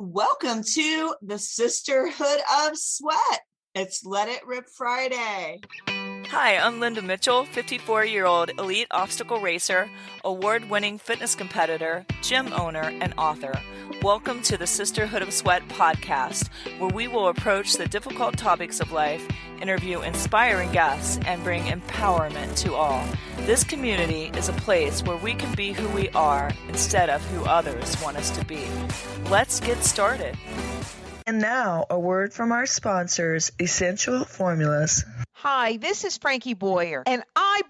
Welcome to the Sisterhood of Sweat. It's Let It Rip Friday. Hi, I'm Linda Mitchell, 54-year-old elite obstacle racer, award-winning fitness competitor, gym owner, and author. Welcome to the Sisterhood of Sweat podcast, where we will approach the difficult topics of life, interview inspiring guests, and bring empowerment to all. This community is a place where we can be who we are instead of who others want us to be. Let's get started. And now, a word from our sponsors, Essential Formulas. Hi, this is Frankie Boyer, and I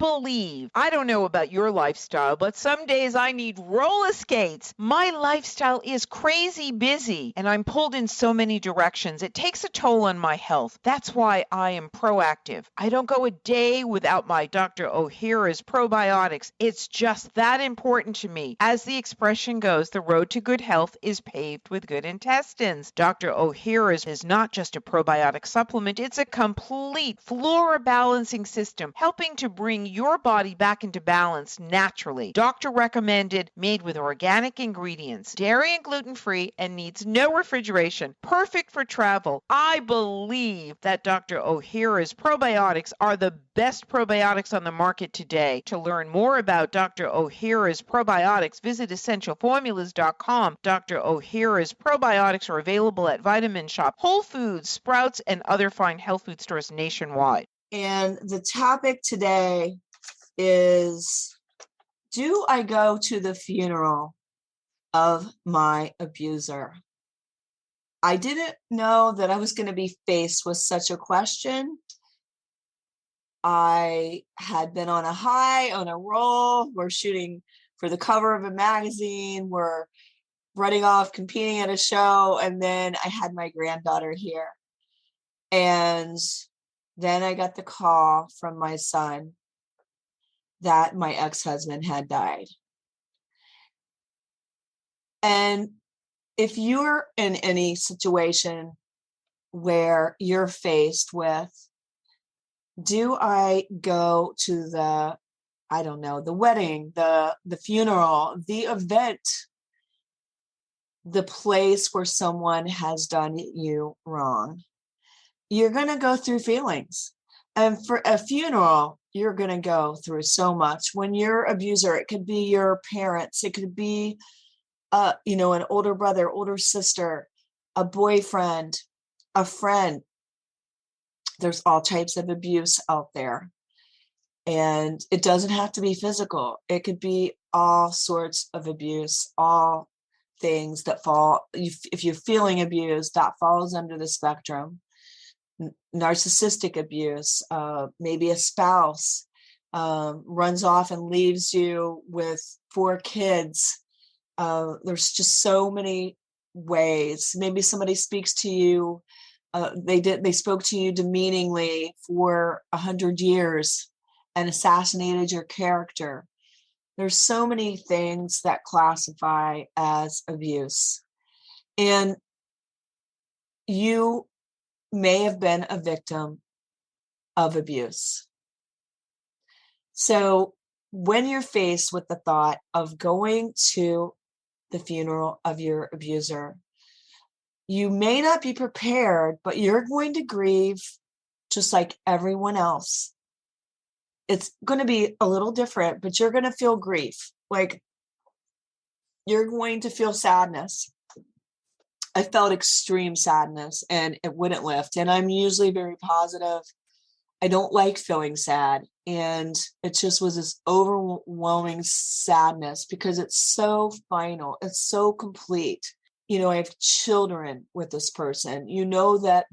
don't know about your lifestyle, but some days I need roller skates. My lifestyle is crazy busy, and I'm pulled in so many directions. It takes a toll on my health. That's why I am proactive. I don't go a day without my Dr. Ohhira's probiotics. It's just that important to me. As the expression goes, the road to good health is paved with good intestines. Dr. Ohhira's is not just a probiotic supplement, it's a complete flora balancing system, helping to bring your body back into balance naturally. Doctor recommended, made with organic ingredients, dairy and gluten-free, and needs no refrigeration. Perfect for travel. I believe that Dr. Ohhira's probiotics are the best probiotics on the market today. To learn more about Dr. Ohhira's probiotics, visit essentialformulas.com. Dr. Ohhira's probiotics are available at Vitamin Shop, Whole Foods, Sprouts, and other fine health food stores nationwide. And the topic today is, do I go to the funeral of my abuser? I didn't know that I was going to be faced with such a question. I had been on a high, on a roll. We're shooting for the cover of a magazine. We're running off, competing at a show. And then I had my granddaughter here. And then I got the call from my son that my ex-husband had died. And if you're in any situation where you're faced with, do I go to the wedding, the funeral, the event, the place where someone has done you wrong? You're going to go through feelings. And for a funeral, you're going to go through so much. When your abuser, it could be your parents, it could be, an older brother, older sister, a boyfriend, a friend. There's all types of abuse out there. And it doesn't have to be physical. It could be all sorts of abuse, all things that fall. If you're feeling abused, that falls under the spectrum. Narcissistic abuse, maybe a spouse runs off and leaves you with 4 kids. There's just so many ways. Maybe somebody speaks to you. They spoke to you demeaningly for 100 years and assassinated your character. There's so many things that classify as abuse. And you may have been a victim of abuse. So when you're faced with the thought of going to the funeral of your abuser, you may not be prepared, but you're going to grieve just like everyone else. It's going to be a little different, but you're going to feel grief. Like, you're going to feel sadness. I felt extreme sadness and it wouldn't lift. And I'm usually very positive. I don't like feeling sad. And it just was this overwhelming sadness because it's so final. It's so complete. I have children with this person. That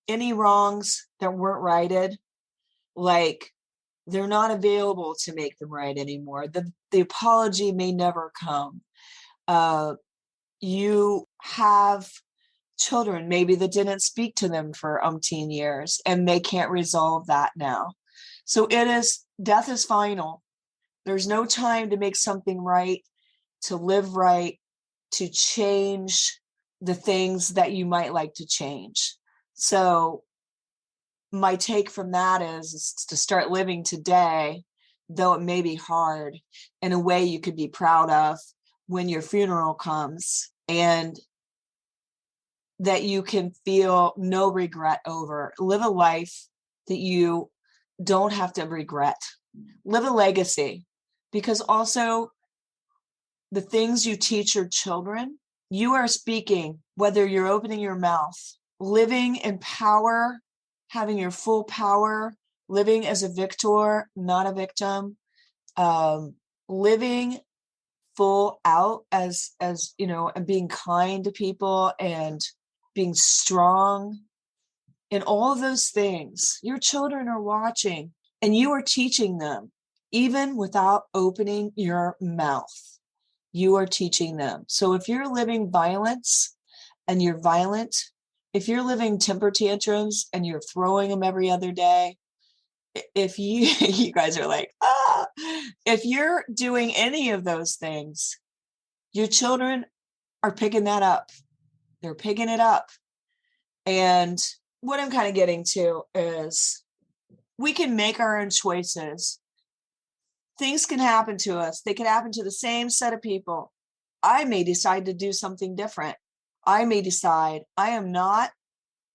any wrongs that weren't righted, they're not available to make them right anymore. The apology may never come. You have children maybe that didn't speak to them for umpteen years and they can't resolve that now. So death is final. There's no time to make something right, to live right, to change the things that you might like to change. So my take from that is to start living today, though it may be hard, in a way you could be proud of when your funeral comes. And that you can feel no regret over. Live a life that you don't have to regret. Live a legacy, because also the things you teach your children, you are speaking, whether you're opening your mouth, living in power, having your full power, living as a victor, not a victim, living full out as you know, and being kind to people and being strong, and all of those things. Your children are watching, and you are teaching them, even without opening your mouth. You are teaching them. So if you're living violence and you're violent, if you're living temper tantrums and you're throwing them every other day, if you you guys are like, if you're doing any of those things, your children are picking that up. They're picking it up. And what I'm kind of getting to is we can make our own choices. Things can happen to us. They can happen to the same set of people. I may decide to do something different. I may decide I am not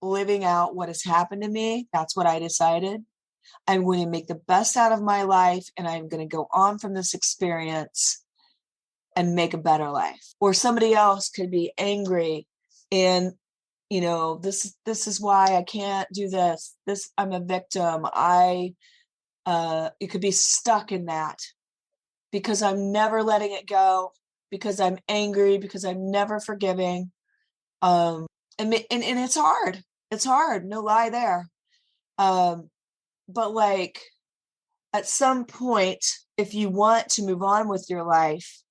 living out what has happened to me. That's what I decided. I'm going to make the best out of my life, and I'm going to go on from this experience and make a better life. Or somebody else could be angry and, you know, this is why I can't do this. I'm a victim. It could be stuck in that because I'm never letting it go, because I'm angry, because I'm never forgiving. And it's hard. It's hard. No lie there. But like at some point, if you want to move on with your life,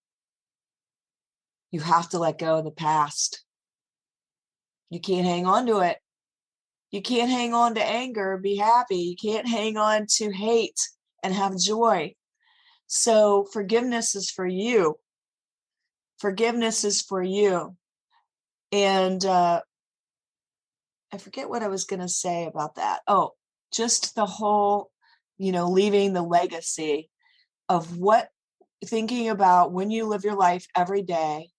you have to let go of the past. You can't hang on to it. You can't hang on to anger and be happy. You can't hang on to hate and have joy. So forgiveness is for you. Forgiveness is for you. And I forget what I was going to say about that. Oh, just the whole, you know, leaving the legacy of what, thinking about when you live your life every day,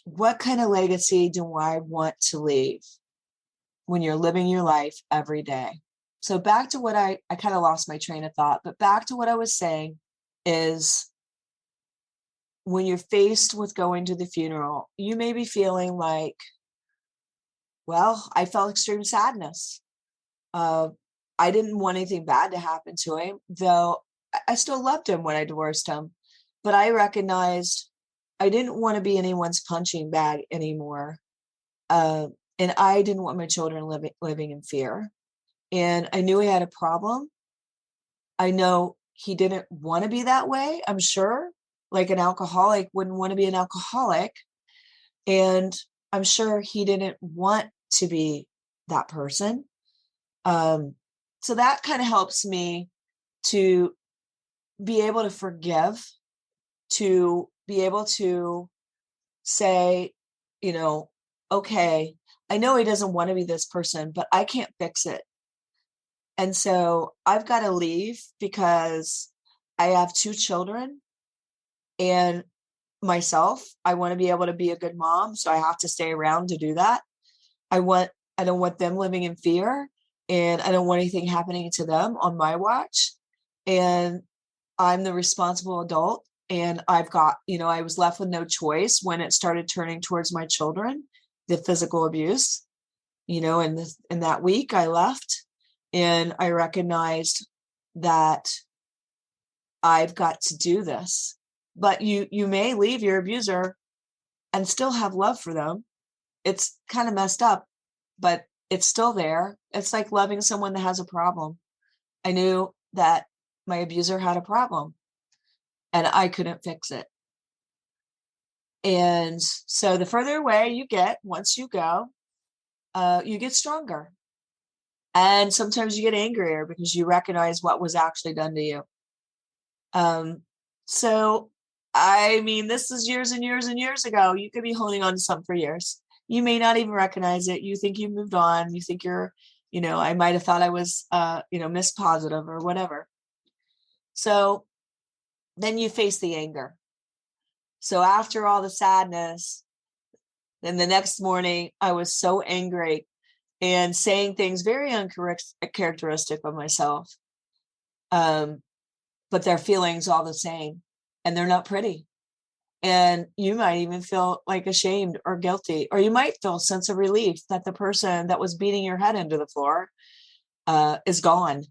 what kind of legacy do I want to leave when you're living your life every day? So back to what I kind of lost my train of thought, but back to what I was saying is when you're faced with going to the funeral, you may be feeling like, well, I felt extreme sadness. I didn't want anything bad to happen to him, though I still loved him when I divorced him. But I recognized I didn't want to be anyone's punching bag anymore. And I didn't want my children living in fear. And I knew he had a problem. I know he didn't want to be that way, I'm sure. Like an alcoholic wouldn't want to be an alcoholic. And I'm sure he didn't want to be that person. So that kind of helps me to be able to forgive, to be able to say, you know, okay, I know he doesn't want to be this person, but I can't fix it. And so I've got to leave because I have 2 children and myself. I want to be able to be a good mom, so I have to stay around to do that. I don't want them living in fear, and I don't want anything happening to them on my watch. And I'm the responsible adult, and I've got, you know, I was left with no choice when it started turning towards my children, the physical abuse, you know, and in that week I left and I recognized that I've got to do this. But you may leave your abuser and still have love for them. It's kind of messed up, but it's still there. It's like loving someone that has a problem. I knew that my abuser had a problem and I couldn't fix it. And so the further away you get, once you go, you get stronger. And sometimes you get angrier because you recognize what was actually done to you. So, I mean, this is years and years and years ago. You could be holding on to something for years. You may not even recognize it. You think you moved on. You think you're, you know, I might have thought I was, Miss Positive or whatever. So then you face the anger. So after all the sadness, And the next morning, I was so angry and saying things very uncharacteristic of myself. But their feelings all the same, and they're not pretty. And you might even feel like ashamed or guilty, or you might feel a sense of relief that the person that was beating your head into the floor is gone.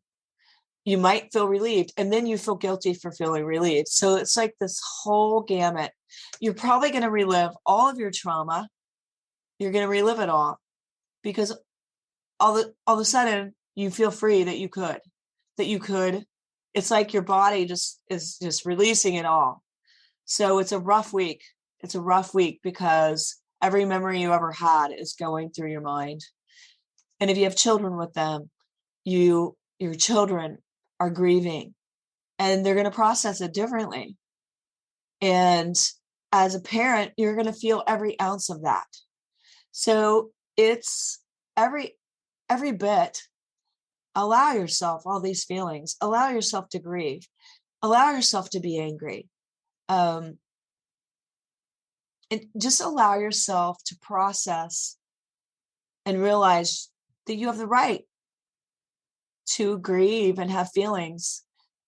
You might feel relieved, and then you feel guilty for feeling relieved. So it's like this whole gamut. You're probably going to relive all of your trauma. You're going to relive it all because all of a sudden you feel free that you could. It's like your body is just releasing it all. So it's a rough week. It's a rough week because every memory you ever had is going through your mind. And if you have children with them, your children are grieving and they're going to process it differently. And as a parent, you're going to feel every ounce of that. So it's every bit. Allow yourself all these feelings. Allow yourself to grieve. Allow yourself to be angry. And just allow yourself to process and realize that you have the right to grieve and have feelings,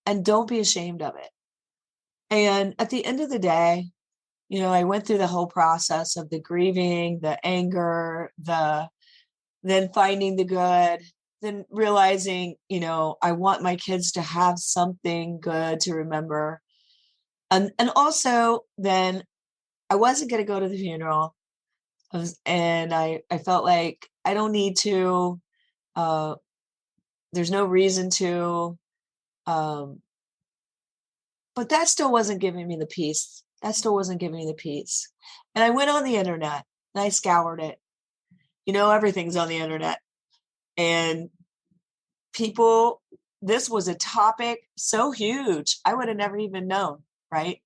and don't be ashamed of it. And at the end of the day, I went through the whole process of the grieving, the anger, then finding the good, then realizing, I want my kids to have something good to remember. And also then I wasn't going to go to the funeral. And I felt like I don't need to, there's no reason to, but that still wasn't giving me the peace. And I went on the internet and I scoured it. Everything's on the internet. And this was a topic so huge, I would have never even known, right?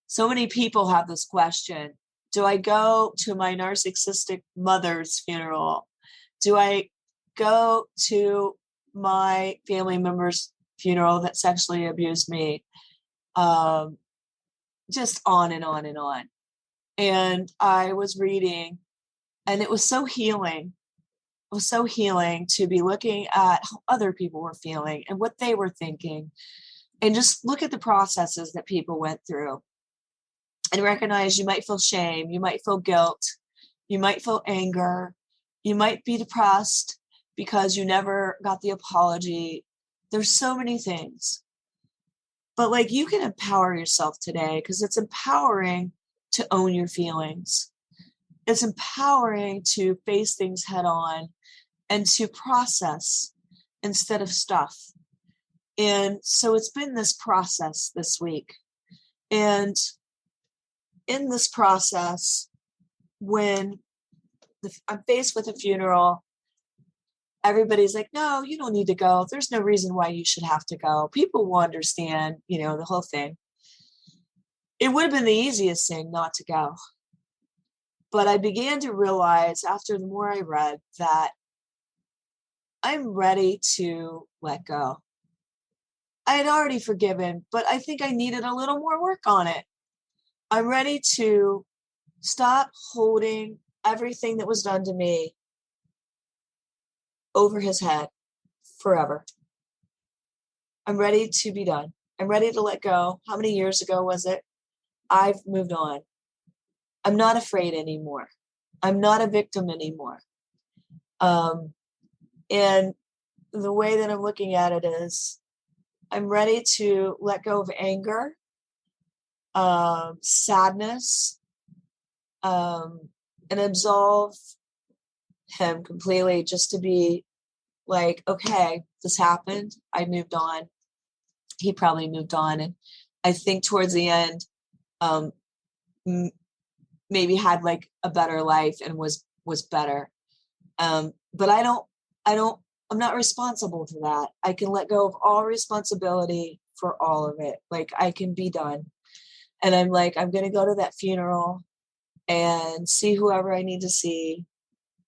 So many people have this question. Do I go to my narcissistic mother's funeral? Do I go to my family member's funeral that sexually abused me? Just on and on and on. And I was reading, and it was so healing. It was so healing to be looking at how other people were feeling and what they were thinking, and just look at the processes that people went through and recognize you might feel shame, you might feel guilt, you might feel anger, you might be depressed because you never got the apology. There's so many things. But you can empower yourself today, because it's empowering to own your feelings. It's empowering to face things head on and to process instead of stuff. And so it's been this process this week. And in this process, when I'm faced with a funeral, everybody's like, no, you don't need to go. There's no reason why you should have to go. People will understand, the whole thing. It would have been the easiest thing not to go. But I began to realize after the more I read that I'm ready to let go. I had already forgiven, but I think I needed a little more work on it. I'm ready to stop holding everything that was done to me over his head forever. I'm ready to be done. I'm ready to let go. How many years ago was it? I've moved on. I'm not afraid anymore. I'm not a victim anymore. And the way that I'm looking at it is I'm ready to let go of anger, sadness, and absolve him completely, just to be like, okay, this happened. I moved on. He probably moved on. And I think towards the end, maybe had a better life and was better. But I'm not responsible for that. I can let go of all responsibility for all of it. I can be done. And I'm going to go to that funeral and see whoever I need to see.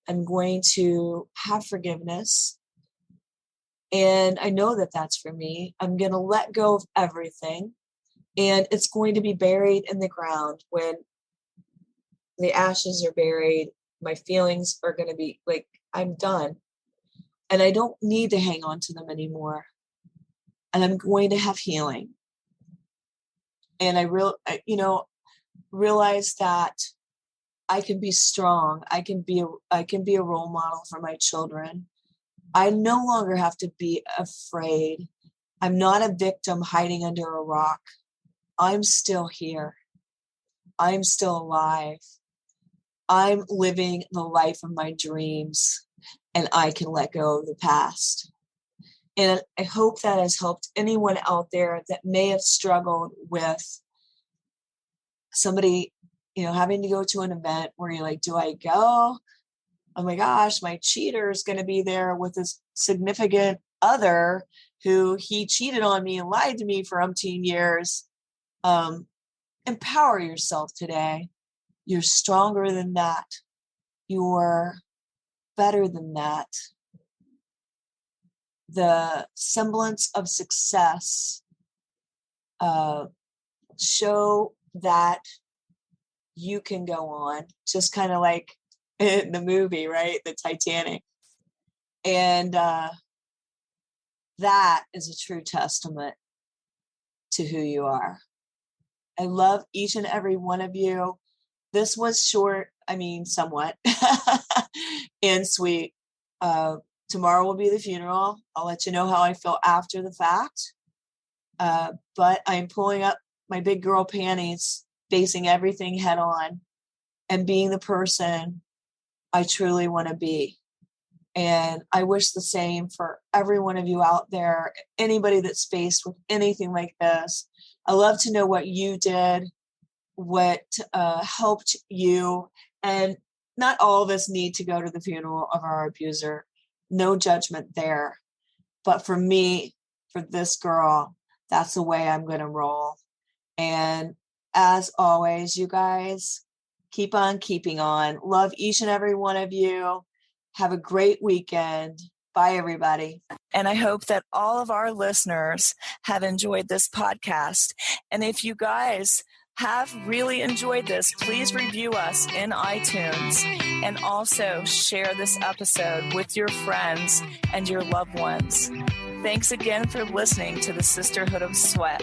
I'm going to have forgiveness. And I know that that's for me. I'm going to let go of everything. And it's going to be buried in the ground when the ashes are buried. My feelings are going to be like, I'm done. And I don't need to hang on to them anymore. And I'm going to have healing. And I realize that I can be strong. I can be a role model for my children. I no longer have to be afraid. I'm not a victim hiding under a rock. I'm still here. I'm still alive. I'm living the life of my dreams, and I can let go of the past. And I hope that has helped anyone out there that may have struggled with somebody, having to go to an event where you're like, do I go? Oh my gosh, my cheater is going to be there with his significant other who he cheated on me and lied to me for umpteen years. Empower yourself today. You're stronger than that. You're better than that. The semblance of success show that you can go on, just kind of like in the movie, right? The Titanic. And that is a true testament to who you are. I love each and every one of you. This was short, somewhat, and sweet. Tomorrow will be the funeral. I'll let you know how I feel after the fact. But I'm pulling up my big girl panties, facing everything head on, and being the person I truly want to be. And I wish the same for every one of you out there, anybody that's faced with anything like this. I love to know what you did, what helped you. And not all of us need to go to the funeral of our abuser. No judgment there. But for me, for this girl, that's the way I'm going to roll. And as always, you guys, keep on keeping on. Love each and every one of you. Have a great weekend. Bye, everybody. And I hope that all of our listeners have enjoyed this podcast. And if you guys have really enjoyed this, please review us in iTunes and also share this episode with your friends and your loved ones. Thanks again for listening to the Sisterhood of Sweat.